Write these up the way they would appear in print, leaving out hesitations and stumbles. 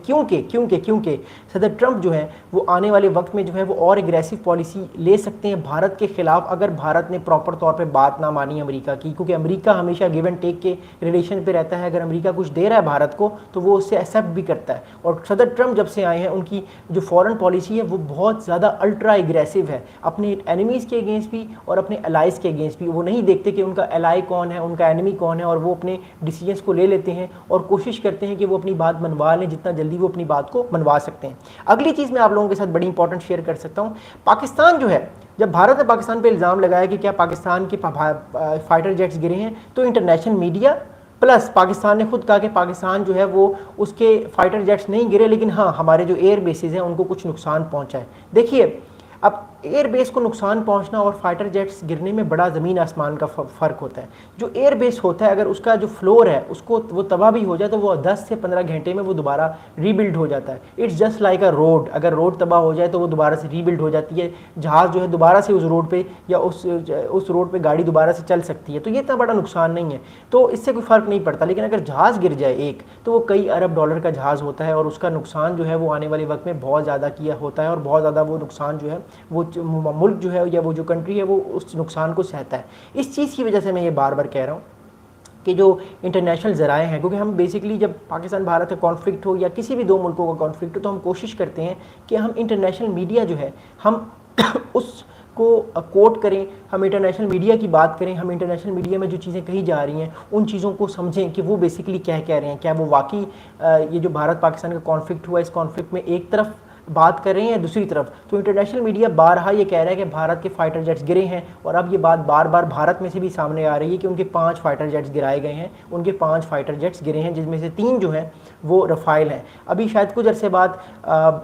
کیونکہ صدر ٹرمپ جو ہے وہ آنے والے وقت میں جو ہے وہ اور ایگریسو پالیسی لے سکتے ہیں بھارت کے خلاف اگر بھارت نے پراپر طور پہ بات نہ مانی امریکہ کی، کیونکہ امریکہ ہمیشہ گیو اینڈ ٹیک کے ریلیشن پہ رہتا ہے. اگر امریکہ کچھ دے رہا ہے بھارت کو تو وہ اس سے ایکسیپٹ بھی کرتا ہے. اور صدر ٹرمپ جب سے آئے ہیں ان کی جو فورن پالیسی ہے وہ بہت زیادہ الٹرا ایگریسو ہے اپنے اینیمیز کے اگینسٹ بھی اور اپنے الائز کے اگینسٹ بھی. وہ نہیں دیکھتے کہ ان کا الائی کون ہے، ان کا اینیمی کون ہے، اور وہ اپنے ڈیسیجنس کو لے لیتے ہیں اور کوشش کرتے ہیں کہ وہ اپنی بات منوا لیں جتنا جلدی وہ اپنی بات کو منوا سکتے ہیں. اگلی چیز میں آپ لوگوں کے ساتھ بڑی امپورٹنٹ شیئر کر سکتا ہوں. پاکستان جو ہے، جب بھارت نے پاکستان پہ الزام لگایا کہ کیا پاکستان کے فائٹر جیٹس گرے ہیں، تو انٹرنیشنل میڈیا پلس پاکستان نے خود کہا کہ پاکستان جو ہے وہ اس کے فائٹر جیٹس نہیں گرے، لیکن ہاں ہمارے جو ایئر بیسز ہیں ان کو کچھ نقصان پہنچا ہے. دیکھیے اب ایئر بیس کو نقصان پہنچنا اور فائٹر جیٹس گرنے میں بڑا زمین آسمان کا فرق ہوتا ہے. جو ایئر بیس ہوتا ہے اگر اس کا جو فلور ہے اس کو وہ تباہ بھی ہو جائے تو وہ 10 سے 15 گھنٹے میں وہ دوبارہ ری بلڈ ہو جاتا ہے. It's just like a road, اگر روڈ تباہ ہو جائے تو وہ دوبارہ سے ری بلڈ ہو جاتی ہے. جہاز جو ہے دوبارہ سے اس روڈ پہ یا اس روڈ پہ گاڑی دوبارہ سے چل سکتی ہے. تو یہ اتنا بڑا نقصان نہیں ہے، تو اس سے کوئی فرق نہیں پڑتا. لیکن اگر جہاز گر جائے ایک تو وہ کئی ارب ڈالر کا جہاز ہوتا ہے اور اس کا نقصان جو ہے وہ آنے والے وقت میں بہت زیادہ کیا ہوتا ہے اور بہت زیادہ وہ نقصان جو ہے وہ ملک جو ہے یا وہ جو کنٹری ہے وہ اس نقصان کو سہتا ہے. اس چیز کی وجہ سے میں یہ بار بار کہہ رہا ہوں کہ جو انٹرنیشنل ذرائع ہیں، کیونکہ ہم بیسکلی جب پاکستان بھارت کا کانفلکٹ ہو یا کسی بھی دو ملکوں کا کانفلکٹ ہو تو ہم کوشش کرتے ہیں کہ ہم انٹرنیشنل میڈیا جو ہے ہم اس کو کوٹ کریں، ہم انٹرنیشنل میڈیا کی بات کریں، ہم انٹرنیشنل میڈیا میں جو چیزیں کہی جا رہی ہیں ان چیزوں کو سمجھیں کہ وہ بیسکلی کیا کہہ رہے ہیں. کیا وہ واقعی یہ جو بھارت پاکستان کا کانفلکٹ ہوا اس کانفلکٹ میں ایک طرف بات کر رہے ہیں یا دوسری طرف. تو انٹرنیشنل میڈیا بارہا یہ کہہ رہا ہے کہ بھارت کے فائٹر جیٹس گرے ہیں، اور اب یہ بات بار بار بھارت میں سے بھی سامنے آ رہی ہے کہ ان کے 5 فائٹر جیٹس گرائے گئے ہیں. ان کے 5 فائٹر جیٹس گرے ہیں جس میں سے 3 جو ہیں وہ رفائل ہیں. ابھی شاید کچھ عرصے بعد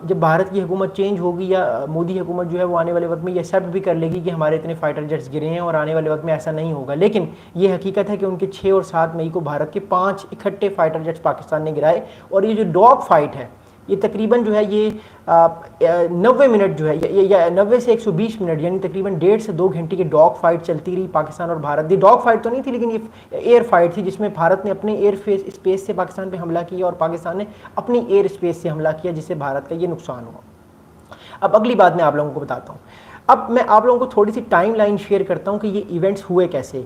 جب بھارت کی حکومت چینج ہوگی یا مودی حکومت جو ہے وہ آنے والے وقت میں یہ ایکسیپٹ بھی کر لے گی کہ ہمارے اتنے فائٹر جیٹس گرے ہیں، اور آنے والے وقت میں ایسا نہیں ہوگا. لیکن یہ حقیقت ہے کہ ان کے 6 اور 7 مئی کو بھارت کے 5 اکٹھے فائٹر جیٹس پاکستان نے گرائے. اور یہ جو ڈاگ فائٹ ہے یہ تقریباً جو ہے یہ 90 منٹ جو ہے یا 90 سے 120 منٹ یعنی تقریباً 1.5 سے 2 گھنٹے کی ڈاگ فائٹ چلتی رہی پاکستان اور بھارت. یہ ڈاگ فائٹ تو نہیں تھی لیکن یہ ایئر فائٹ تھی جس میں بھارت نے اپنے ایئر اسپیس سے پاکستان پہ حملہ کیا اور پاکستان نے اپنی ایئر اسپیس سے حملہ کیا جس سے بھارت کا یہ نقصان ہوا. اب اگلی بات میں آپ لوگوں کو بتاتا ہوں. اب میں آپ لوگوں کو تھوڑی سی ٹائم لائن شیئر کرتا ہوں کہ یہ ایونٹس ہوئے کیسے،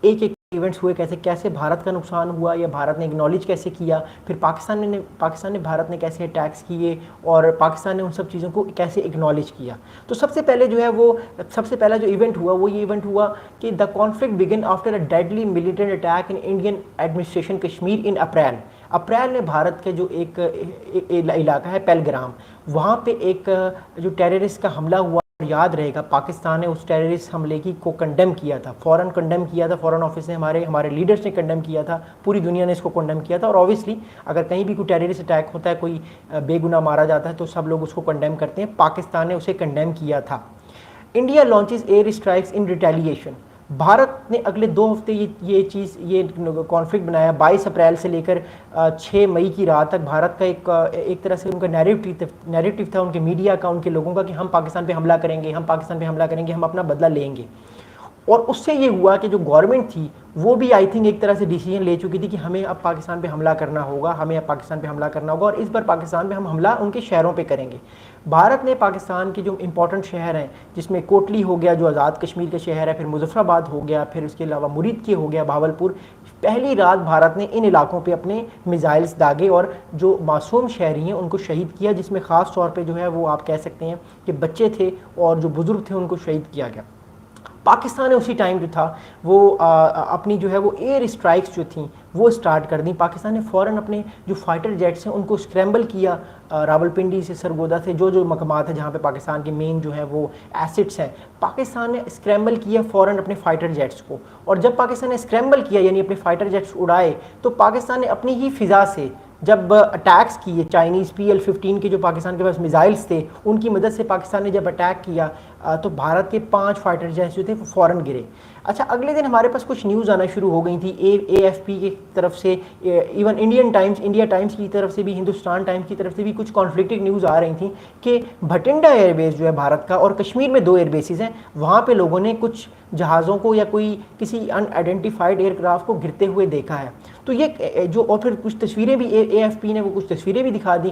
ایک ایونٹس ہوئے کیسے بھارت کا نقصان ہوا یا بھارت نے اگنالج کیسے کیا، پھر پاکستان نے بھارت نے کیسے اٹیکس کیے اور پاکستان نے ان سب چیزوں کو کیسے اگنالج کیا. تو سب سے پہلے جو ہے وہ سب سے پہلا جو ایونٹ ہوا وہ یہ ایونٹ ہوا کہ the conflict begin after a deadly militant attack in Indian administration Kashmir in April میں بھارت کے جو ایک علاقہ ہے پہلگرام، وہاں پہ ایک جو ٹیررسٹ کا حملہ ہوا. یاد رہے گا پاکستان نے اس ٹیررسٹ حملے کو کنڈیم کیا تھا، فوراً کنڈیم کیا تھا، فوراً آفس نے ہمارے لیڈرز نے کنڈیم کیا تھا، پوری دنیا نے اس کو کنڈیم کیا تھا. اور اوبیسلی اگر کہیں بھی کوئی ٹیررسٹ اٹیک ہوتا ہے، کوئی بے گناہ مارا جاتا ہے تو سب لوگ اس کو کنڈیم کرتے ہیں. پاکستان نے اسے کنڈیم کیا تھا. انڈیا لانچز ایئر اسٹرائکس ان ریٹیلیشن. بھارت نے اگلے 2 ہفتے یہ کانفلکٹ بنایا. 22 اپریل سے لے کر 6 مئی کی رات تک بھارت کا ایک طرح سے ان کا نیریٹو تھا ان کے میڈیا کا، ان کے لوگوں کا کہ ہم پاکستان پہ حملہ کریں گے، ہم اپنا بدلہ لیں گے. اور اس سے یہ ہوا کہ جو گورنمنٹ تھی وہ بھی آئی تھنک ایک طرح سے ڈیسیجن لے چکی تھی کہ ہمیں اب پاکستان پہ حملہ کرنا ہوگا، اور اس بار پاکستان پہ ہم حملہ ان کے شہروں پہ کریں گے. بھارت نے پاکستان کے جو امپورٹنٹ شہر ہیں جس میں کوٹلی ہو گیا جو آزاد کشمیر کا شہر ہے، پھر مظفر آباد ہو گیا، پھر اس کے علاوہ مرید کے ہو گیا، بھاولپور، پہلی رات بھارت نے ان علاقوں پہ اپنے میزائلز داغے اور جو معصوم شہری ہیں ان کو شہید کیا، جس میں خاص طور پہ جو ہے وہ آپ کہہ سکتے ہیں کہ بچے تھے اور جو بزرگ تھے ان کو شہید کیا گیا. پاکستان نے اسی ٹائم جو تھا وہ اپنی جو ہے وہ ایئر اسٹرائکس جو تھیں وہ اسٹارٹ کر دیں. پاکستان نے فوراً اپنے جو فائٹر جیٹس ہیں ان کو اسکریمبل کیا راولپنڈی سے، سرگودا سے، جو مقامات ہیں جہاں پہ پاکستان کے مین جو ہے وہ ایسٹس ہیں، پاکستان نے اسکریمبل کیا فوراً اپنے فائٹر جیٹس کو. اور جب پاکستان نے اسکریمبل کیا یعنی اپنے فائٹر جیٹس اڑائے تو پاکستان نے اپنی ہی فضا سے جب اٹیکس کیے چائنیز PL-15 کے جو پاکستان کے پاس میزائلز تھے ان کی مدد سے پاکستان نے جب اٹیک کیا تو بھارت کے 5 فائٹر جیٹس جو تھے وہ فوراً گرے. اچھا اگلے دن ہمارے پاس کچھ نیوز آنا شروع ہو گئی تھی AFP کی طرف سے، ایون انڈیا ٹائمز کی طرف سے بھی، ہندوستان ٹائمز کی طرف سے بھی کچھ کانفلکٹنگ نیوز آ رہی تھیں کہ بھٹنڈا ایئر بیس جو ہے بھارت کا، اور کشمیر میں 2 ایئر بیسز ہیں، وہاں پہ لوگوں نے کچھ جہازوں کو یا کسی ان آئیڈینٹیفائڈ ایئر کرافٹ کو گرتے ہوئے دیکھا ہے. تو یہ جو اور پھر کچھ تصویریں بھی AFP نے وہ کچھ تصویریں بھی دکھا دی